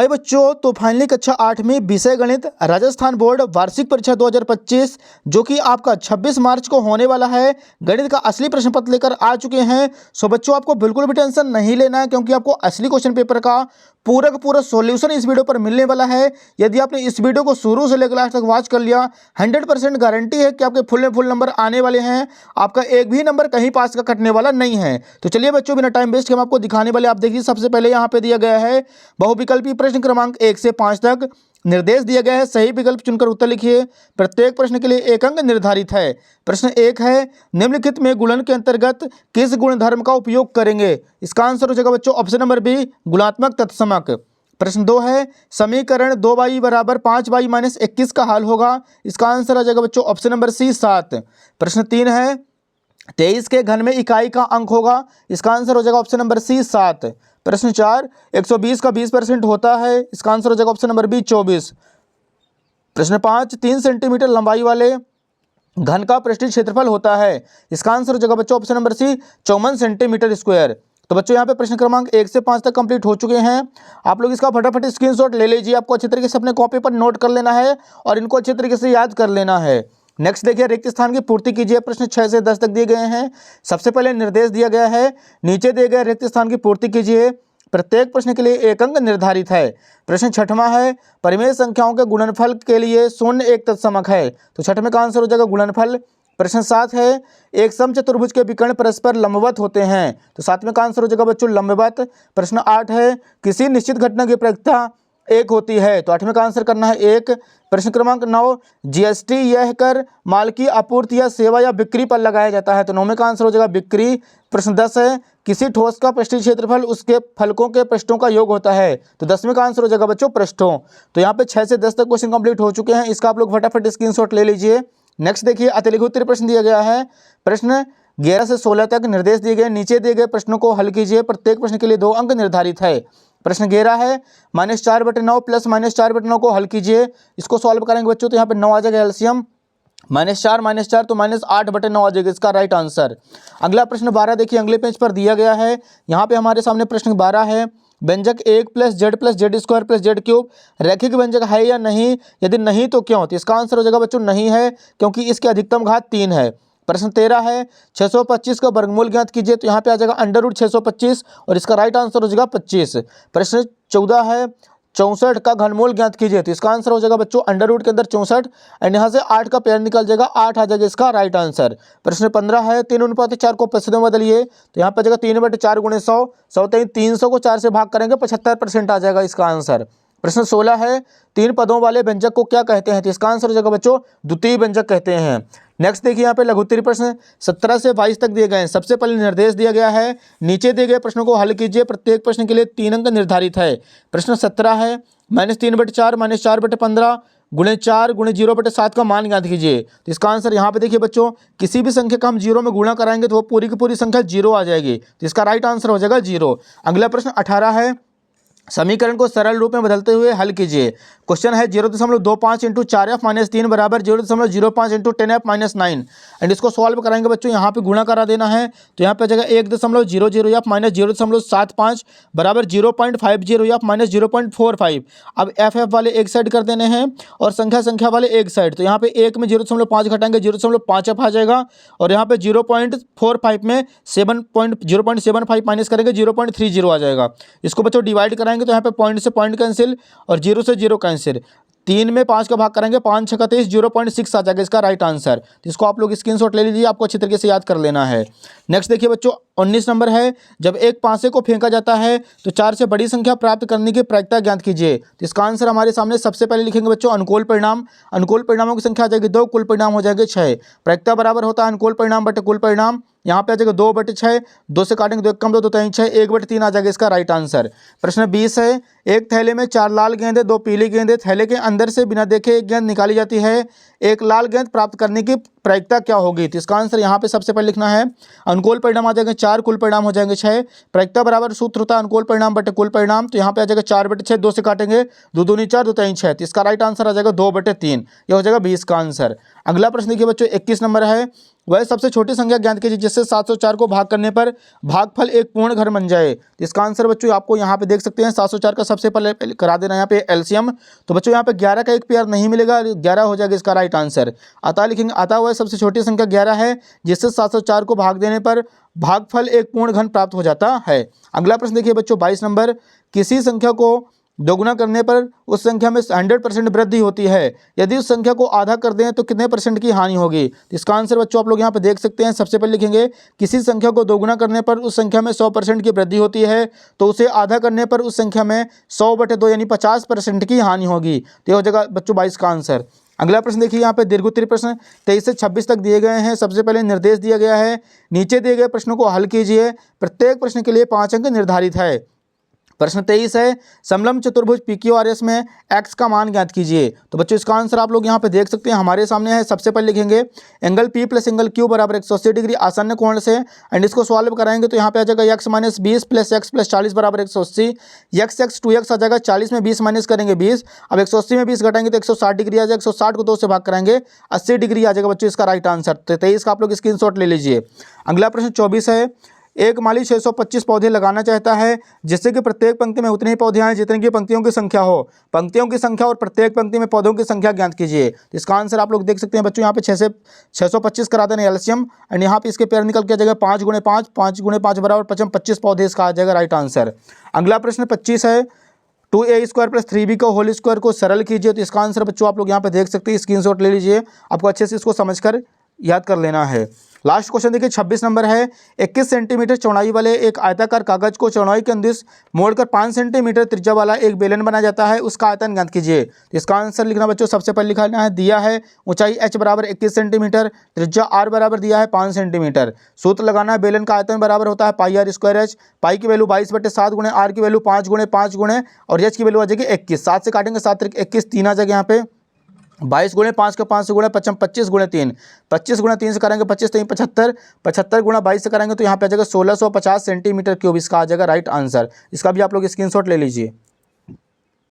हाय बच्चों, तो फाइनली कक्षा 8 में विषय गणित राजस्थान बोर्ड वार्षिक परीक्षा 2025 जो कि आपका 26 मार्च को होने वाला है, गणित का असली प्रश्न पत्र लेकर आ चुके हैं। सो बच्चों, आपको बिल्कुल भी टेंशन नहीं लेना है क्योंकि आपको असली क्वेश्चन पेपर का पूरा का पूरा सॉल्यूशन इस वीडियो पर मिलने वाला है। यदि आपने इस वीडियो को शुरू से लेकर लास्ट तक वॉच कर लिया, 100% गारंटी है कि आपके फुल में फुल नंबर आने वाले हैं। आपका एक भी नंबर कहीं पास का कटने वाला नहीं है। तो चलिए बच्चों, बिना टाइम वेस्ट के हम आपको दिखाने वाले। आप देखिए, सबसे पहले यहाँ पे दिया गया है बहुविकल्पी प्रश्न क्रमांक 1 से 5 तक निर्देश दिया गया है। सही विकल्प चुनकर उत्तर लिखिए। प्रत्येक प्रश्न के लिए एक अंक निर्धारित है। प्रश्न 1 है, निम्नलिखित में गुणन के अंतर्गत किस गुणधर्म का उपयोग करेंगे? इसका आंसर हो जाएगा बच्चों ऑप्शन नंबर बी, गुणात्मक तत्समक। प्रश्न 2 है, समीकरण 2y बराबर 5y माइनस 21 का हल होगा। इसका आंसर आ जाएगा बच्चों ऑप्शन नंबर सी, 7। प्रश्न 3 है, 23 के घन में इकाई का अंक होगा। इसका आंसर हो जाएगा ऑप्शन नंबर सी, 7। प्रश्न 4, 120 का 20% होता है। इसका आंसर हो जाएगा ऑप्शन नंबर बी, 24। प्रश्न 5, 3 सेंटीमीटर लंबाई वाले घन का पृष्ठीय क्षेत्रफल होता है। इसका आंसर हो जाएगा बच्चों option number C, 54 centimetre square. तो बच्चों, यहाँ पे प्रश्न क्रमांक 1 से 5 तक कंप्लीट हो चुके हैं। आप लोग इसका फटाफट स्क्रीनशॉट ले लीजिए। आपको अच्छे तरीके से अपने कॉपी पर नोट कर लेना है और इनको अच्छे तरीके से याद कर लेना है। नेक्स्ट देखिए, रिक्त स्थान की पूर्ति कीजिए। प्रश्न 6 से 10 तक दिए गए हैं। सबसे पहले निर्देश दिया गया है, नीचे दिए गए रिक्त स्थान की पूर्ति कीजिए। प्रत्येक प्रश्न के लिए एक अंक निर्धारित है। प्रश्न 6वां है, परिमेय संख्याओं के गुणनफल के लिए शून्य एक तत्समक है। तो 6वें का आंसर हो जाएगा गुणनफल। प्रश्न 7 है, एक समचतुर्भुज के विकर्ण परस्पर लंबवत होते हैं। तो 7वें का आंसर हो जाएगा बच्चों लंबवत। प्रश्न 8 है, किसी निश्चित घटना की प्रायिकता 1 होती है। तो 8वें का आंसर करना है 1। प्रश्न क्रमांक 9, जीएसटी यह कर माल की आपूर्ति या सेवा या बिक्री पर लगाया जाता है। तो 9वें का आंसर हो जाएगा बिक्री। प्रश्न 10 है, किसी ठोस का पृष्ठीय क्षेत्रफल उसके फलकों के पृष्ठों का योग होता है। तो 10वें का आंसर हो जाएगा बच्चों पृष्ठों। तो यहाँ पे 6 से 10 तक क्वेश्चन कंप्लीट हो चुके हैं। इसका आप लोग फटाफट स्क्रीनशॉट ले लीजिए। नेक्स्ट देखिए, अतिलिखित उत्तरीय प्रश्न दिया गया है। प्रश्न 11 से 16 तक निर्देश दिए गए। नीचे दिए गए प्रश्नों को हल कीजिए। प्रत्येक प्रश्न के लिए 2 अंक निर्धारित है। प्रश्न 11 है, -4/9 प्लस -4/9 को हल कीजिए। इसको सॉल्व करेंगे बच्चों तो यहाँ पे 9 आ जाएगा एलसीएम। -4 तो -8/9 आ जाएगा इसका राइट आंसर। अगला प्रश्न 12 देखिए, अगले पेज पर दिया गया है। यहाँ पे हमारे सामने प्रश्न 12 है, व्यंजक 1 + z स्क्वायर + z³ रैखिक व्यंजक है या नहीं? यदि नहीं तो क्यों? तो इसका आंसर हो जाएगा बच्चों नहीं है, क्योंकि इसकी अधिकतम घात 3 है। प्रश्न 13 है, 625 का वर्गमूल ज्ञात कीजिए। तो यहाँ पे आ जाएगा √625 और इसका राइट आंसर हो जाएगा 25। प्रश्न 14 है, 64 का घनमूल ज्ञात कीजिए। तो इसका आंसर हो जाएगा बच्चों √ के अंदर 64 एंड यहाँ से 8 का पेयर निकल जाएगा, 8 आ जाएगा इसका राइट आंसर। प्रश्न 15 है, 3:4 को प्रतिशतों में बदलिए। तो यहाँ पे आ जाएगा 3/4 × 100, 300 को 4 से भाग करेंगे 75% आ जाएगा इसका आंसर। प्रश्न 16 है, 3 पदों वाले व्यंजक को क्या कहते हैं? तो इसका आंसर हो जाएगा बच्चों द्वितीय व्यंजक कहते हैं। नेक्स्ट देखिए, यहाँ पे लघु उत्तरीय प्रश्न 17 से 22 तक दिए गए हैं। सबसे पहले निर्देश दिया गया है, नीचे दिए गए प्रश्नों को हल कीजिए। प्रत्येक प्रश्न के लिए 3 अंक निर्धारित है। प्रश्न 17 है, -3/4 -4/15 × 4 × 0/7 का मान ज्ञात कीजिए। तो इसका आंसर यहाँ पे देखिए बच्चों, किसी भी संख्या का हम 0 में गुणा कराएंगे तो वो पूरी की पूरी संख्या 0 आ जाएगी। तो इसका राइट आंसर हो जाएगा 0। अगला प्रश्न 18 है, समीकरण को सरल रूप में बदलते हुए हल कीजिए। क्वेश्चन है 0.25 × 4f-3 बराबर 0.05 × 10f-9 एंड इसको सॉल्व कराएंगे बच्चों। यहाँ पे गुणा करा देना है। तो यहाँ पे आ जाएगा 1.00f - 0.75 बराबर 0.50f - 0.45। अब एफ वाले एक साइड कर देने हैं और संख्या वाले एक साइड। तो यहाँ पे 1 में 0.5 घटाएंगे 0.5f आ जाएगा और यहाँ पे 0.45 में 0.75 माइनस करेंगे 0.30 आ जाएगा। इसको बच्चों डिवाइड कराएंगे तो यहाँ पे पॉइंट से पॉइंट कैंसिल और 0 से 0 कैंसिल। 3 में 5 का भाग करेंगे 5 × 6 = 23, 0.6 आ जाएगा इसका राइट आंसर। इसको आप लोग स्क्रीनशॉट ले लीजिए, आपको अच्छी तरीके से याद कर लेना है। नेक्स्ट देखिए बच्चों, 19 नंबर है, जब एक पासे को फेंका जाता है तो 4 से बड़ी संख्या प्राप्त करने की प्रायिकता ज्ञात कीजिए। तो इसका आंसर हमारे सामने सबसे पहले लिखेंगे बच्चों अनुकूल परिणाम। अनुकूल परिणामों की संख्या आ जाएगी 2, कुल परिणाम हो जाएंगे 6। प्रायिकता बराबर होता है अनुकूल परिणाम बटे कुल परिणाम। यहाँ पे आ जाएगा 2/6, 2 से काटेंगे 2 कम 2 2 3 6, 1/3 आ जाएगा इसका राइट आंसर। प्रश्न 20 है, एक थैले में 4 लाल गेंदें 2 पीली गेंदें, थैले के अंदर से बिना देखे एक गेंद निकाली जाती है। एक लाल गेंद प्राप्त करने की प्रायिकता क्या होगी? तो इसका आंसर यहाँ पे सबसे पहले लिखना है, अनुकूल परिणाम आ जाएंगे 4, कुल परिणाम हो जाएंगे 6। प्रायिकता बराबर सूत्र होता है अनुकूल परिणाम बटे कुल परिणाम, तो यहाँ पे आ जाएगा 4/6, 2 से काटेंगे 2 दूनी 4, 2 3 6, तो इसका राइट आंसर आ जाएगा 2/3, यह हो जाएगा 20 का आंसर। अगला प्रश्न देखिए बच्चों 21 नंबर है, वह सबसे छोटी संख्या ज्ञात कीजिए जिससे 704 को भाग करने पर भागफल एक पूर्ण घर बन जाए। तो इसका आंसर बच्चों आपको यहाँ पे देख सकते हैं, 704 का सबसे पहले करा देना यहाँ पे एलसीएम, तो बच्चों यहाँ पे 11 का एक पेयर नहीं मिलेगा, 11 हो जाएगा इसका राइट आंसर। अतः लिखेंगे अतः वह सबसे छोटी संख्या 11 है जिससे 704 को भाग देने पर भागफल एक पूर्ण घन प्राप्त हो जाता है। अगला प्रश्न देखिए बच्चों 22 नंबर, किसी संख्या को दोगुना करने पर उस संख्या में 100% वृद्धि होती है, यदि उस संख्या को आधा कर दें तो कितने % की हानि होगी? तो इसका आंसर बच्चों आप लोग यहाँ पे देख सकते हैं, सबसे पहले लिखेंगे किसी संख्या को दोगुना करने पर उस संख्या में 100% की वृद्धि होती है, तो उसे आधा करने पर उस संख्या में 100/2 यानी 50% की हानि होगी। तो ये हो जाएगा बच्चों 22 का आंसर। अगला प्रश्न देखिए यहाँ पे दीर्घोत्तरी प्रश्न 23 से 26 तक दिए गए हैं। सबसे पहले निर्देश दिया गया है, नीचे दिए गए प्रश्नों को हल कीजिए, प्रत्येक प्रश्न के लिए 5 अंक निर्धारित है। प्रश्न 23 है, समलंब चतुर्भुज PQRS में x का मान ज्ञात कीजिए। तो बच्चों इसका आंसर आप लोग यहाँ पे देख सकते हैं, हमारे सामने है। सबसे पहले लिखेंगे angle P plus angle Q बराबर 180 डिग्री आसन्न कोण से, एंड इसको सॉल्व कराएंगे तो यहाँ पे आ जाएगा x - 20 प्लस x प्लस 40 बराबर 180, x 2x आ जाएगा, 40 में 20 माइनस करेंगे 20, अब 180 में 20 घटाएंगे तो 160 डिग्री आ जाएगा, 160 को 2 से भाग कराएंगे 80 डिग्री आ जाएगा बच्चों इसका राइट आंसर। तो 23 का आप लोग स्क्रीनशॉट ले लीजिए। अगला प्रश्न 24 है, एक माली 625 पौधे लगाना चाहता है जिससे कि प्रत्येक पंक्ति में उतने ही पौधे आए जितने की पंक्तियों की संख्या हो। पंक्तियों की संख्या और प्रत्येक पंक्ति में पौधों की संख्या ज्ञात कीजिए। तो इसका आंसर आप लोग देख सकते हैं बच्चों, यहाँ पे 6 से 625 करा देना एलसीएम, एंड यहाँ पे इसके पेयर निकल के आ जाएगा 5 × 5, 5 × 5 बराबर 25 पौधे, इसका आ जाएगा राइट आंसर। अगला प्रश्न 25 है, 2a² + 3b का होल स्क्वायर को सरल कीजिए। तो इसका आंसर बच्चों आप लोग यहाँ पे देख सकते हैं, स्क्रीनशॉट ले लीजिए, आपको अच्छे से इसको समझकर याद कर लेना है। लास्ट क्वेश्चन देखिए 26 नंबर है, 21 सेंटीमीटर चौड़ाई वाले एक आयताकार कागज को चौड़ाई के अनुदिश मोड़कर 5 सेंटीमीटर त्रिज्या वाला एक बेलन बनाया जाता है, उसका आयतन ज्ञात कीजिए। तो इसका आंसर लिखना बच्चों, सबसे पहले लिखना है, दिया है ऊंचाई h बराबर 21 सेंटीमीटर, त्रिज्या r बराबर दिया है 5 सेंटीमीटर। सूत्र लगाना है, बेलन का आयतन बराबर होता है πr²h, पाई की वैल्यू 22/7 गुणे r की वैल्यू 5 × 5 गुणे और h की वैल्यू आ जाएगी 21, 7 से काटेंगे 7 × 21, 3 आ जाएगा यहाँ पे, 22 × 5 के 5 से गुणे 25 × 3, 25 × 3 से करेंगे 25 3 75, 75 × 22 से करेंगे तो यहाँ पे आ जाएगा 1650 सेंटीमीटर क्यूब, इसका आ जाएगा राइट आंसर। इसका भी आप लोग स्क्रीनशॉट ले लीजिए।